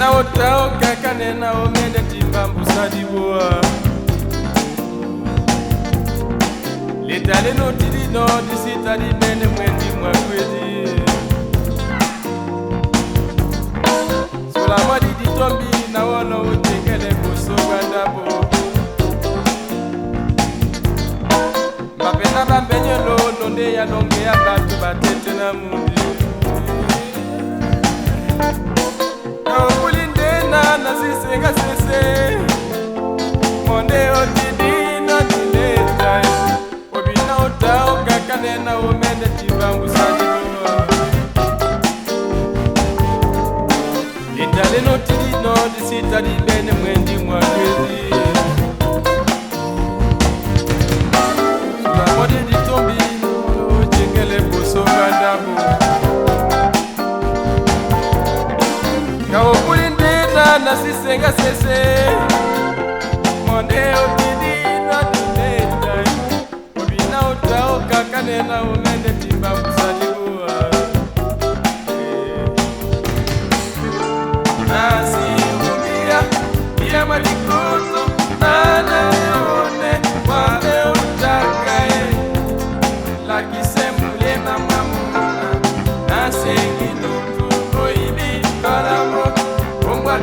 Obina otao kakane na omende timbambu sadiboa. Letale no tiri no disita di mene mwendi mwakwedi. Sola mwadi di tombi na wano utekele kuso wadabo. Mapena bambenye lo nonde ya longe ya batu batete na mundi. Nasisenga sese monde otidi no dileta obina otao kakane na omende timbambu sadiboa. Itale no tidi no disita di bene mwendi mwakwezi. Sula modi di tombi ojengele poso bandabo. Kao nasisenga sese monde otidi no dileta obina otao kakane na omende timbambu sadiboa. Nasi umia iya malikoto nana one wale utakae laki semule na mamuna nasengi nutu oili karamo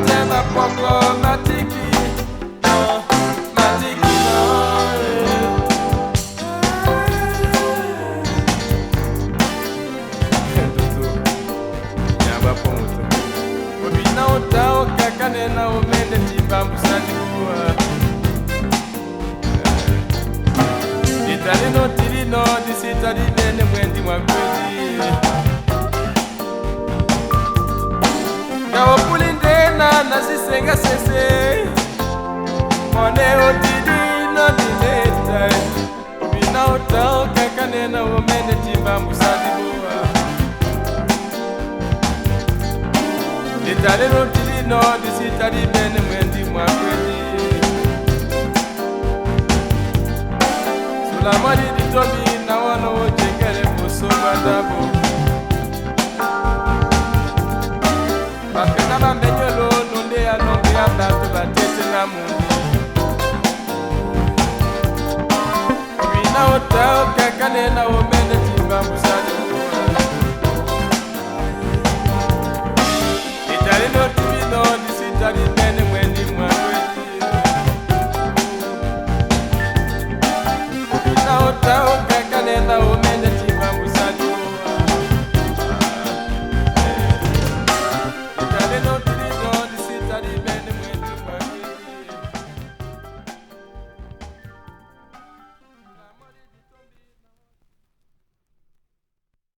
tema poco matiki matiki nyamba ponto obina otao kakane na omende timbambu sadiboa. Itali no tiri no disita di bene mwendi mwakwezi. Kao nasisenga sese monde otidi no dileta obina otao kakane na omende timbambu sadiboa. Itale no tidi no disita di bene mwendi mwakwezi. Sula mwadi di tombi na wano ojengele poso wadabo. Mapena bambenyolo nonde ya longe ya batu batete na mundi. Obina otao kakane na omende timbambu sadiboa.